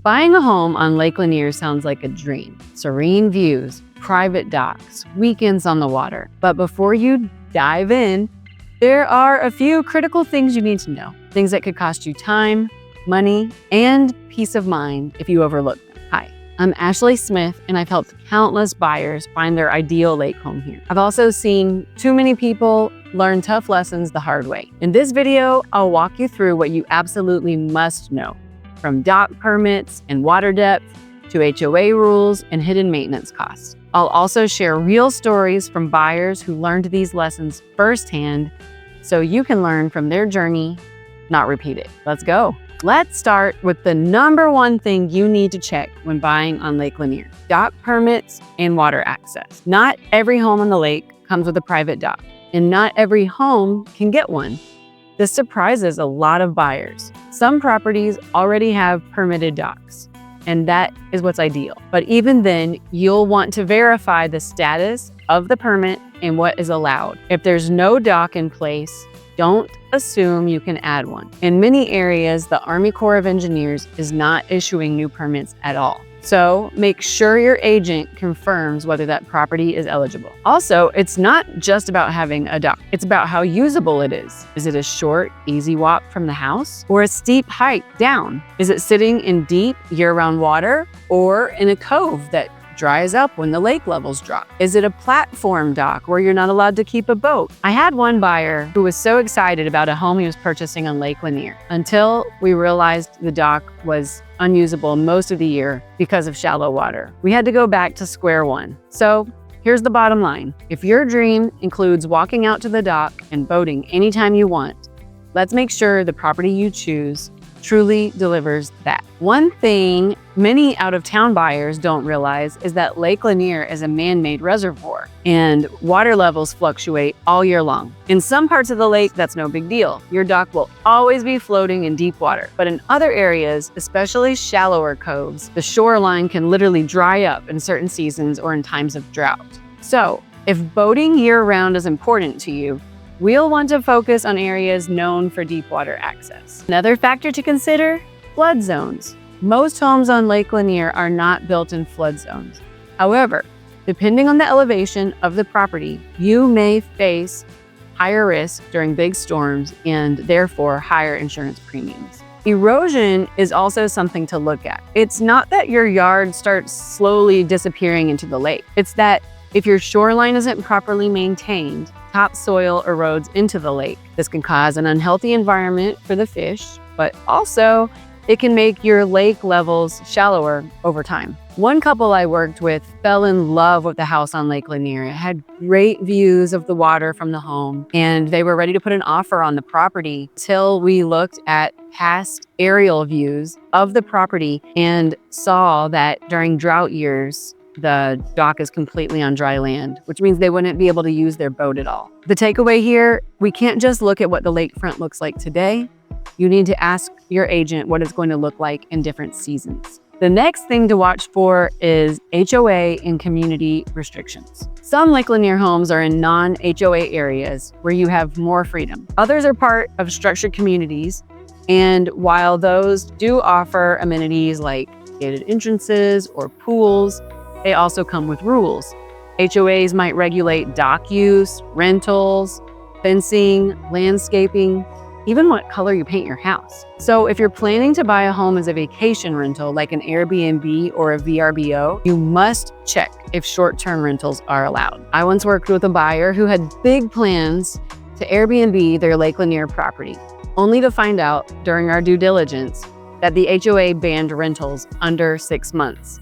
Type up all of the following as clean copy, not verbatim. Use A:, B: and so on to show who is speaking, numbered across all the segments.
A: Buying a home on Lake Lanier sounds like a dream. Serene views, private docks, weekends on the water. But before you dive in, there are a few critical things you need to know. Things that could cost you time, money, and peace of mind if you overlook them. Hi, I'm Ashley Smith, and I've helped countless buyers find their ideal lake home here. I've also seen too many people learn tough lessons the hard way. In this video, I'll walk you through what you absolutely must know, from dock permits and water depth to HOA rules and hidden maintenance costs. I'll also share real stories from buyers who learned these lessons firsthand so you can learn from their journey, not repeat it. Let's go. Let's start with the number one thing you need to check when buying on Lake Lanier: dock permits and water access. Not every home on the lake comes with a private dock, and not every home can get one. This surprises a lot of buyers. Some properties already have permitted docks, and that is what's ideal. But even then, you'll want to verify the status of the permit and what is allowed. If there's no dock in place, don't assume you can add one. In many areas, the Army Corps of Engineers is not issuing new permits at all. So make sure your agent confirms whether that property is eligible. Also, it's not just about having a dock. It's about how usable it is. Is it a short, easy walk from the house, or a steep hike down? Is it sitting in deep, year-round water, or in a cove that dries up when the lake levels drop? Is it a platform dock where you're not allowed to keep a boat? I had one buyer who was so excited about a home he was purchasing on Lake Lanier until we realized the dock was unusable most of the year because of shallow water. We had to go back to square one. So here's the bottom line. If your dream includes walking out to the dock and boating anytime you want, let's make sure the property you choose truly delivers that. One thing many out-of-town buyers don't realize is that Lake Lanier is a man-made reservoir and water levels fluctuate all year long. In some parts of the lake, that's no big deal. Your dock will always be floating in deep water. But in other areas, especially shallower coves, the shoreline can literally dry up in certain seasons or in times of drought. So if boating year-round is important to you, we'll want to focus on areas known for deep water access. Another factor to consider: flood zones. Most homes on Lake Lanier are not built in flood zones. However, depending on the elevation of the property, you may face higher risk during big storms and therefore higher insurance premiums. Erosion is also something to look at. It's not that your yard starts slowly disappearing into the lake. It's that if your shoreline isn't properly maintained, topsoil erodes into the lake. This can cause an unhealthy environment for the fish, but also it can make your lake levels shallower over time. One couple I worked with fell in love with the house on Lake Lanier. It had great views of the water from the home, and they were ready to put an offer on the property till we looked at past aerial views of the property and saw that during drought years, the dock is completely on dry land, which means they wouldn't be able to use their boat at all. The takeaway here: we can't just look at what the lakefront looks like today. You need to ask your agent what it's going to look like in different seasons. The next thing to watch for is HOA and community restrictions. Some Lake Lanier homes are in non-HOA areas where you have more freedom. Others are part of structured communities, and while those do offer amenities like gated entrances or pools, they also come with rules. HOAs might regulate dock use, rentals, fencing, landscaping, even what color you paint your house. So if you're planning to buy a home as a vacation rental, like an Airbnb or a VRBO, you must check if short-term rentals are allowed. I once worked with a buyer who had big plans to Airbnb their Lake Lanier property, only to find out during our due diligence that the HOA banned rentals under 6 months.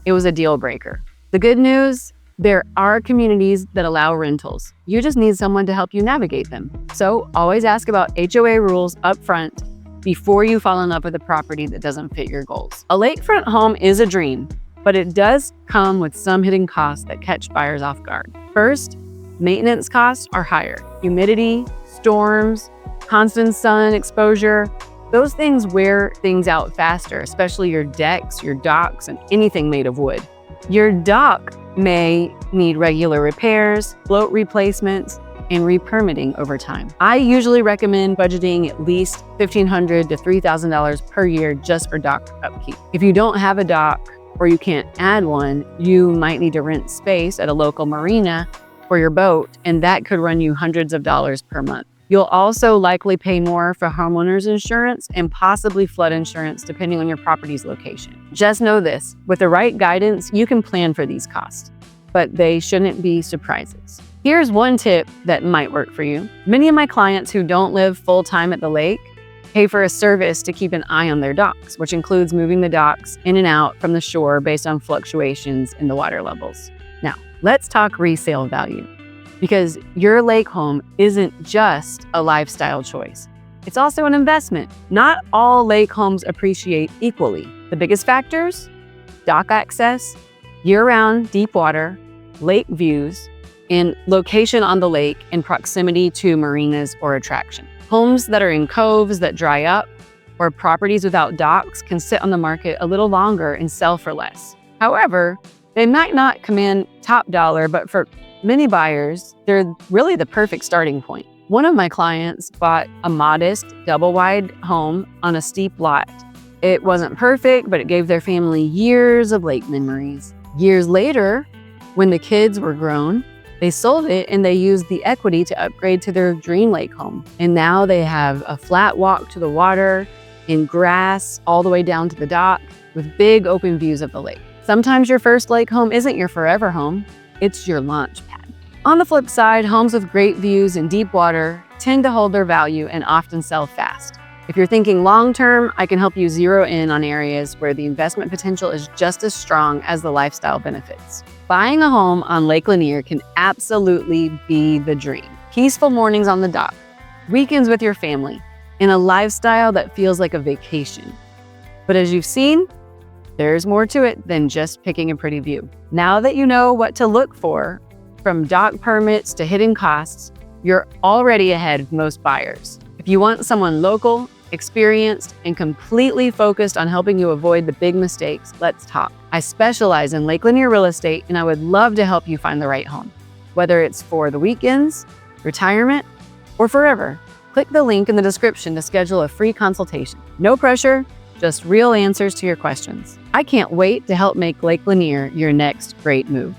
A: It was a deal breaker. The good news: there are communities that allow rentals. You just need someone to help you navigate them. So always ask about HOA rules up front before you fall in love with a property that doesn't fit your goals. A lakefront home is a dream, but it does come with some hidden costs that catch buyers off guard. First, maintenance costs are higher. Humidity, storms, constant sun exposure, those things wear things out faster, especially your decks, your docks, and anything made of wood. Your dock may need regular repairs, float replacements, and re-permitting over time. I usually recommend budgeting at least $1,500 to $3,000 per year just for dock upkeep. If you don't have a dock or you can't add one, you might need to rent space at a local marina for your boat, and that could run you hundreds of dollars per month. You'll also likely pay more for homeowners insurance and possibly flood insurance depending on your property's location. Just know this, with the right guidance, you can plan for these costs, but they shouldn't be surprises. Here's one tip that might work for you. Many of my clients who don't live full-time at the lake pay for a service to keep an eye on their docks, which includes moving the docks in and out from the shore based on fluctuations in the water levels. Now, let's talk resale value. Because your lake home isn't just a lifestyle choice. It's also an investment. Not all lake homes appreciate equally. The biggest factors: dock access, year-round deep water, lake views, and location on the lake and proximity to marinas or attraction. Homes that are in coves that dry up or properties without docks can sit on the market a little longer and sell for less. However, they might not command top dollar, but for many buyers, they're really the perfect starting point. One of my clients bought a modest double-wide home on a steep lot. It wasn't perfect, but it gave their family years of lake memories. Years later, when the kids were grown, they sold it and they used the equity to upgrade to their dream lake home. And now they have a flat walk to the water in grass all the way down to the dock with big open views of the lake. Sometimes your first lake home isn't your forever home. It's your launch pad. On the flip side, homes with great views and deep water tend to hold their value and often sell fast. If you're thinking long-term, I can help you zero in on areas where the investment potential is just as strong as the lifestyle benefits. Buying a home on Lake Lanier can absolutely be the dream. Peaceful mornings on the dock, weekends with your family, and a lifestyle that feels like a vacation. But as you've seen, there's more to it than just picking a pretty view. Now that you know what to look for, from dock permits to hidden costs, you're already ahead of most buyers. If you want someone local, experienced, and completely focused on helping you avoid the big mistakes, let's talk. I specialize in Lake Lanier real estate, and I would love to help you find the right home. Whether it's for the weekends, retirement, or forever, click the link in the description to schedule a free consultation. No pressure, just real answers to your questions. I can't wait to help make Lake Lanier your next great move.